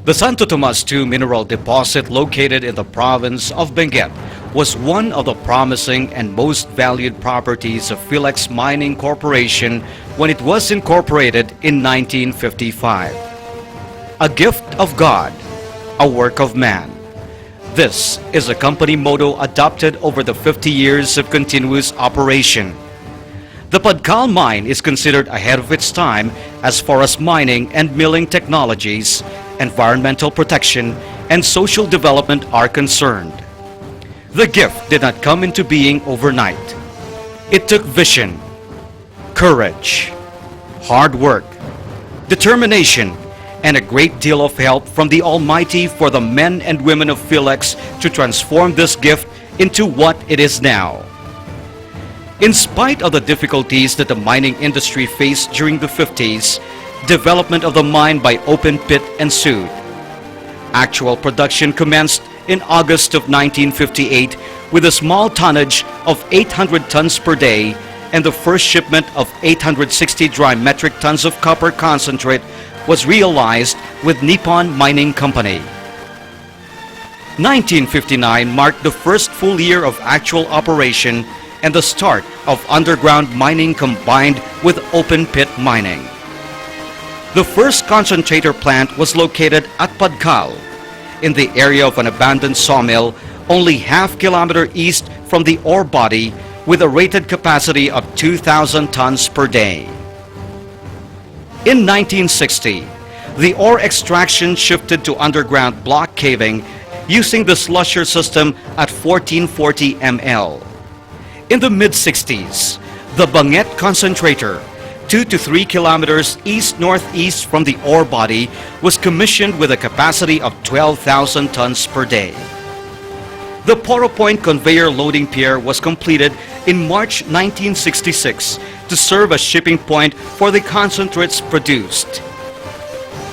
The Santo Tomas II mineral deposit located in the province of Benguet was one of the promising and most valued properties of Philex Mining Corporation when it was incorporated in 1955. A gift of God, a work of man. This is a company motto adopted over the 50 years of continuous operation. The Padcal mine is considered ahead of its time as far as mining and milling technologies, environmental protection, and social development are concerned. The gift did not come into being overnight. It took vision, courage, hard work, determination, and a great deal of help from the Almighty for the men and women of Philex to transform this gift into what it is now. In spite of the difficulties that the mining industry faced during the 50s, development of the mine by open pit ensued. Actual production commenced in August of 1958 with a small tonnage of 800 tons per day, and the first shipment of 860 dry metric tons of copper concentrate was realized with Nippon Mining Company. 1959 marked the first full year of actual operation and the start of underground mining combined with open pit mining. The first concentrator plant was located at Padcal, in the area of an abandoned sawmill only half-kilometer east from the ore body, with a rated capacity of 2,000 tons per day. In 1960, the ore extraction shifted to underground block caving using the slusher system at 1440 ml. In the mid-60s, the Benguet concentrator, 2 to 3 kilometers east-northeast from the ore body, was commissioned with a capacity of 12,000 tons per day. The Poro Point conveyor loading pier was completed in March 1966 to serve as shipping point for the concentrates produced.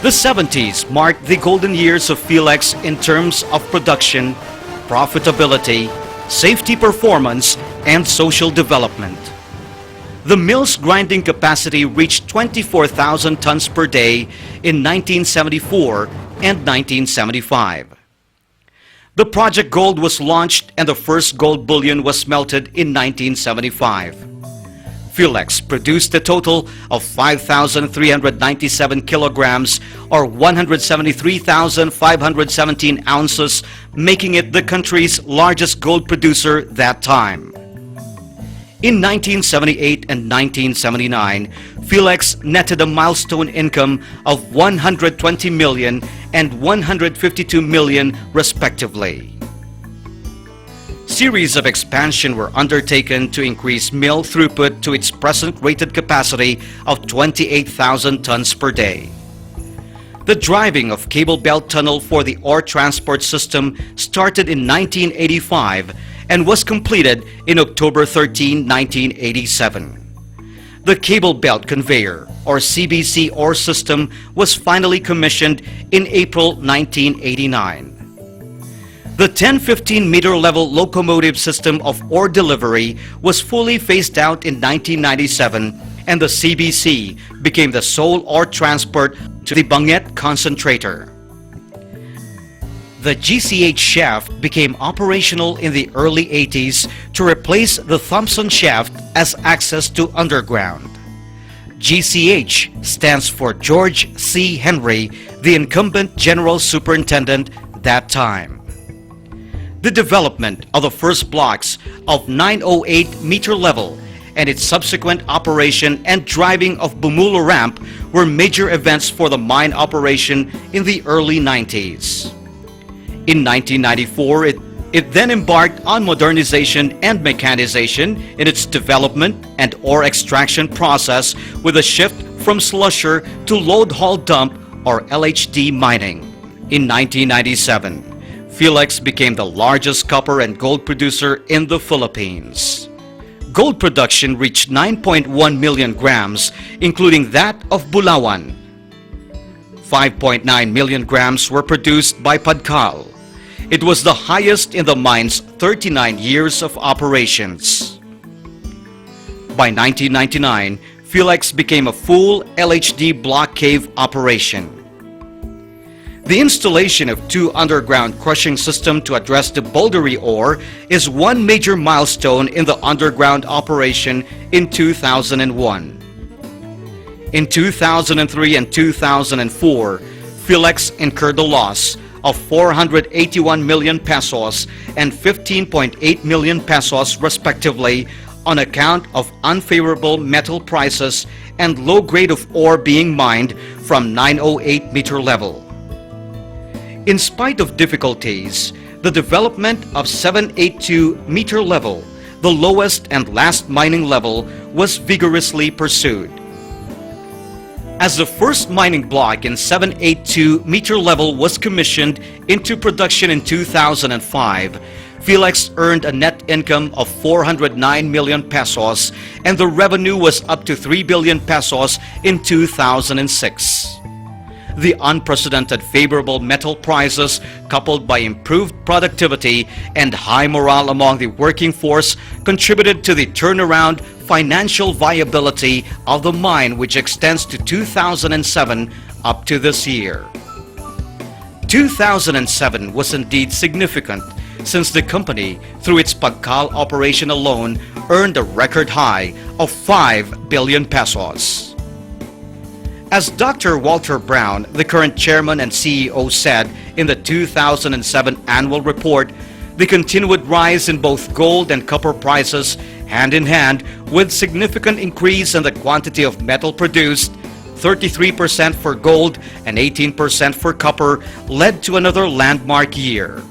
The 70s marked the golden years of Philex in terms of production, profitability, safety performance, and social development. The mill's grinding capacity reached 24,000 tons per day in 1974 and 1975. The Project Gold was launched and the first gold bullion was smelted in 1975. Philex produced a total of 5,397 kilograms or 173,517 ounces, making it the country's largest gold producer that time. In 1978 and 1979, Philex netted a milestone income of 120 million and 152 million respectively. Series of expansion were undertaken to increase mill throughput to its present rated capacity of 28,000 tons per day. The driving of cable belt tunnel for the ore transport system started in 1985 and was completed in October 13, 1987. The cable belt conveyor, or CBC ore system, was finally commissioned in April 1989. The 10-15 meter level locomotive system of ore delivery was fully phased out in 1997, and the CBC became the sole ore transport to the Benguet concentrator. The GCH shaft became operational in the early 80s to replace the Thompson shaft as access to underground. GCH stands for George C. Henry, the incumbent general superintendent that time. The development of the first blocks of 908 meter level and its subsequent operation and driving of Bumulo ramp were major events for the mine operation in the early 90s. In 1994, it then embarked on modernization and mechanization in its development and ore extraction process with a shift from slusher to load haul dump or LHD mining. In 1997, Philex became the largest copper and gold producer in the Philippines. Gold production reached 9.1 million grams, including that of Bulawan. 5.9 million grams were produced by Padcal. It was the highest in the mine's 39 years of operations. By 1999, Philex became a full LHD block cave operation. The installation of 2 underground crushing systems to address the bouldery ore is one major milestone in the underground operation in 2001. In 2003 and 2004, Philex incurred a loss of 481 million pesos and 15.8 million pesos respectively on account of unfavorable metal prices and low grade of ore being mined from 908 meter level. In spite of difficulties, the development of 782 meter level, the lowest and last mining level, was vigorously pursued. As the first mining block in 782 meter level was commissioned into production in 2005, Philex earned a net income of 409 million pesos and the revenue was up to 3 billion pesos in 2006. The unprecedented favorable metal prices, coupled by improved productivity and high morale among the working force, contributed to the turnaround financial viability of the mine, which extends to 2007 up to this year. 2007 was indeed significant, since the company, through its Padcal operation alone, earned a record high of 5 billion pesos. As Dr. Walter Brown, the current chairman and CEO, said in the 2007 annual report, the continued rise in both gold and copper prices, hand in hand with significant increase in the quantity of metal produced, 33% for gold and 18% for copper, led to another landmark year.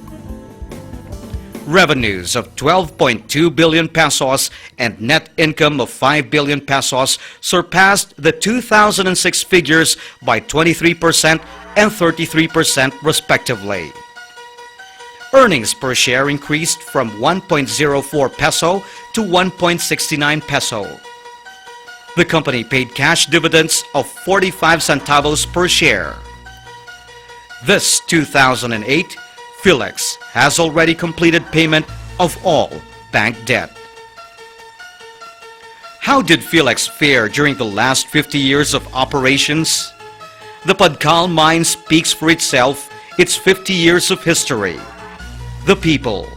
Revenues of 12.2 billion pesos and net income of 5 billion pesos surpassed the 2006 figures by 23% and 33% respectively. Earnings per share increased from 1.04 peso to 1.69 peso. The company paid cash dividends of 45 centavos per share. This 2008, Philex has already completed payment of all bank debt. How did Philex fare during the last 50 years of operations? The Padcal mine speaks for itself, its 50 years of history. The people,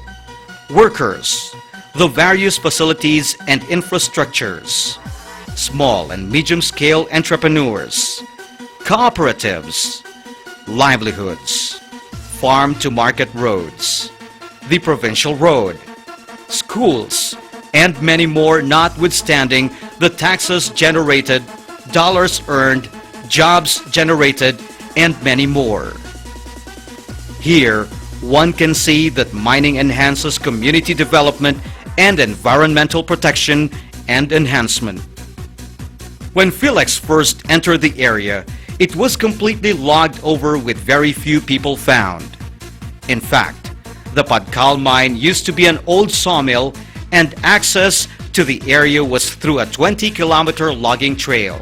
workers, the various facilities and infrastructures, small and medium-scale entrepreneurs, cooperatives, livelihoods, farm-to-market roads, the provincial road, schools, and many more, notwithstanding the taxes generated, dollars earned, jobs generated, and many more. Here, one can see that mining enhances community development and environmental protection and enhancement. When Philex first entered the area, it was completely logged over with very few people found. In fact, the Padcal mine used to be an old sawmill and access to the area was through a 20-kilometer logging trail.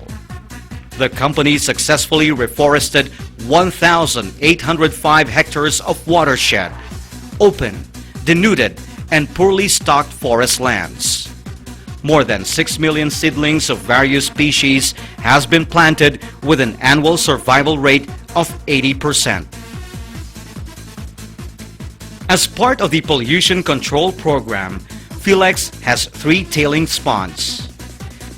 The company successfully reforested 1,805 hectares of watershed, open, denuded, and poorly stocked forest lands. More than 6 million seedlings of various species has been planted with an annual survival rate of 80%. As part of the pollution control program, Philex has 3 tailings ponds.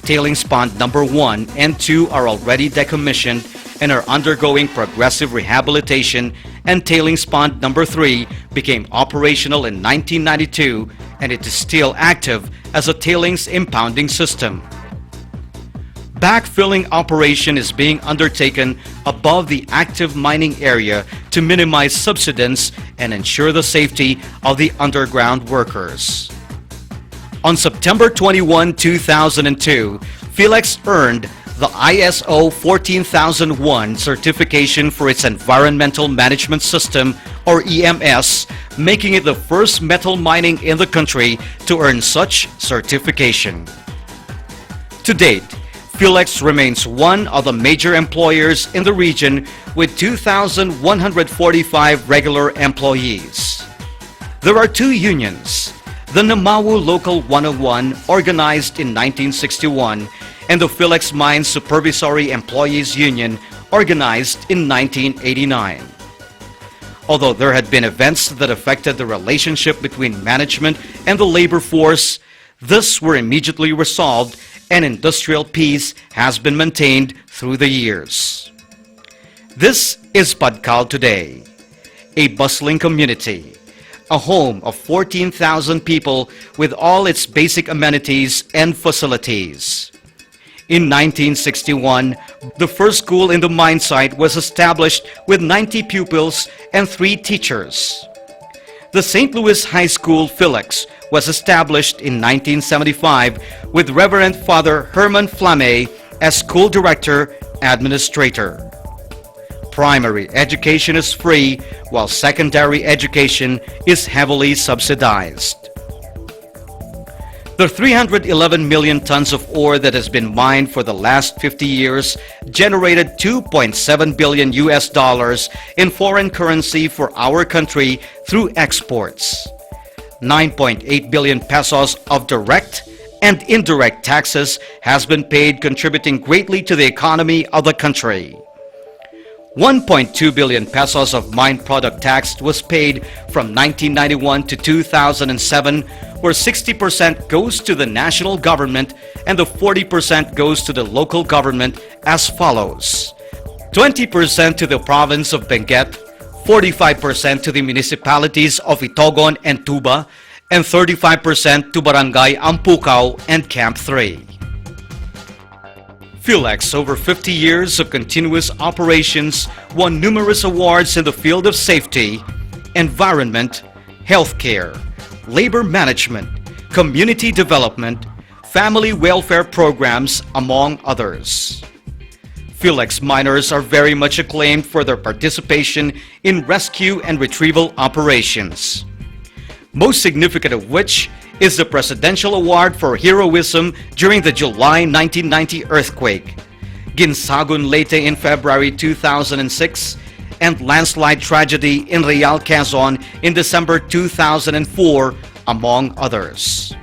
Tailings pond number 1 and 2 are already decommissioned and are undergoing progressive rehabilitation, and tailings pond number 3 became operational in 1992 and it is still active as a tailings impounding system. Backfilling operation is being undertaken above the active mining area to minimize subsidence and ensure the safety of the underground workers. On September 21, 2002, Philex earned the ISO 14001 certification for its Environmental Management System, or EMS, making it the first metal mining in the country to earn such certification. To date, Philex remains one of the major employers in the region with 2,145 regular employees. There are 2 unions, the Namawu Local 101, organized in 1961, and the Philex Mines Supervisory Employees Union, organized in 1989. Although there had been events that affected the relationship between management and the labor force, these were immediately resolved and industrial peace has been maintained through the years. This is Padcal today, a bustling community, a home of 14,000 people with all its basic amenities and facilities. In 1961, the first school in the mine site was established with 90 pupils and 3 teachers. The St. Louis High School Philex was established in 1975 with Reverend Father Herman Flame as school director administrator. Primary education is free, while secondary education is heavily subsidized. The 311 million tons of ore that has been mined for the last 50 years generated $2.7 billion in foreign currency for our country through exports. 9.8 billion pesos of direct and indirect taxes has been paid, contributing greatly to the economy of the country. 1.2 billion pesos of mine product tax was paid from 1991 to 2007, where 60% goes to the national government and the 40% goes to the local government as follows: 20% to the province of Benguet, 45% to the municipalities of Itogon and Tuba, and 35% to Barangay Ampucao and Camp 3. Philex, over 50 years of continuous operations, won numerous awards in the field of safety, environment, healthcare, labor management, community development, family welfare programs, among others. Philex miners are very much acclaimed for their participation in rescue and retrieval operations, most significant of which is the Presidential Award for Heroism during the July 1990 earthquake, Ginsagun Leyte in February 2006, and landslide tragedy in Real, Quezon in December 2004, among others.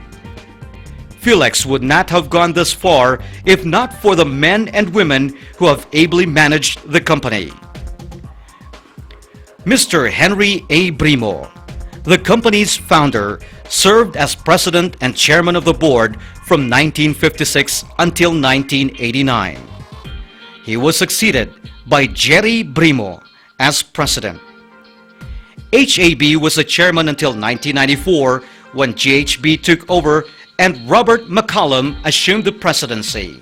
Philex would not have gone this far if not for the men and women who have ably managed the company. Mr. Henry A. Brimo, the company's founder, served as president and chairman of the board from 1956 until 1989. He was succeeded by Jerry Brimo as president. HAB was the chairman until 1994, when GHB took over and Robert McCollum assumed the presidency.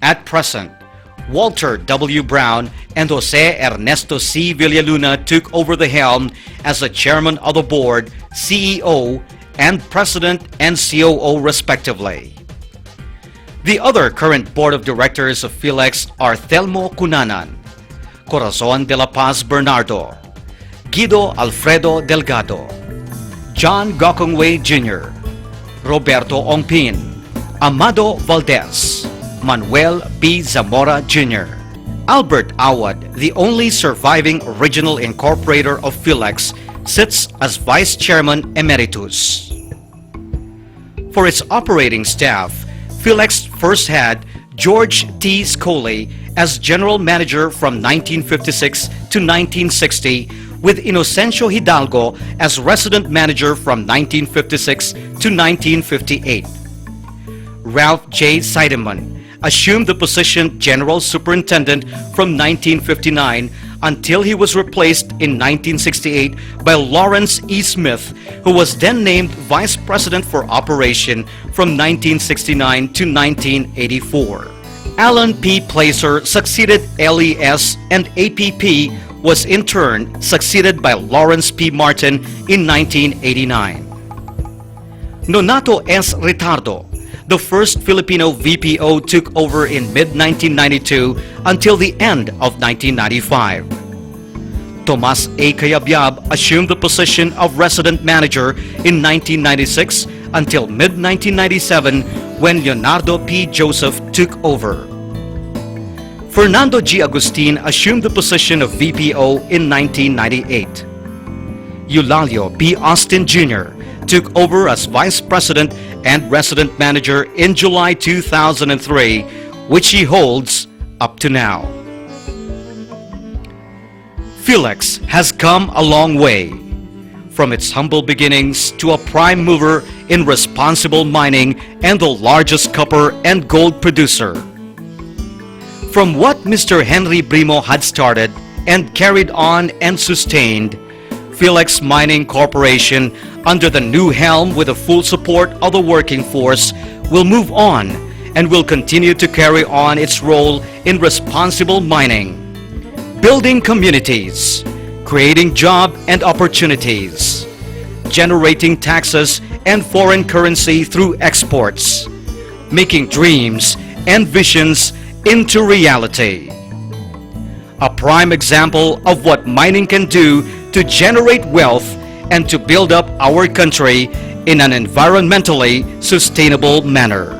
At present, Walter W. Brown and Jose Ernesto C. Villaluna took over the helm as the chairman of the board, CEO, and president and COO respectively. The other current board of directors of Philex are Telmo Cunanan, Corazon de la Paz Bernardo, Guido Alfredo Delgado, John Gokongwei Jr., Roberto Ongpin, Amado Valdez, Manuel P. Zamora Jr. Albert Awad, the only surviving original incorporator of Philex, sits as Vice Chairman Emeritus. For its operating staff, Philex first had George T. Scully as General Manager from 1956 to 1960, with Inocencio Hidalgo as Resident Manager from 1956 to 1958. Ralph J. Seidemann assumed the position General Superintendent from 1959 until he was replaced in 1968 by Lawrence E. Smith, who was then named Vice President for Operation from 1969 to 1984. Alan P. Placer succeeded LES, and APP was in turn succeeded by Lawrence P. Martin in 1989. Nonato S. Ritardo, the first Filipino VPO, took over in mid-1992 until the end of 1995. Tomas A. Cayabyab assumed the position of Resident Manager in 1996 until mid-1997 when Leonardo P. Joseph took over. Fernando G. Agustin assumed the position of VPO in 1998. Eulalio B. Austin Jr. took over as Vice President and Resident Manager in July 2003, which he holds up to now. Philex has come a long way, from its humble beginnings to a prime mover in responsible mining and the largest copper and gold producer. From what Mr. Henry Brimo had started and carried on and sustained, Philex Mining Corporation, under the new helm with the full support of the working force, will move on and will continue to carry on its role in responsible mining, building communities, creating job and opportunities, generating taxes and foreign currency through exports, making dreams and visions into reality. A prime example of what mining can do to generate wealth and to build up our country in an environmentally sustainable manner.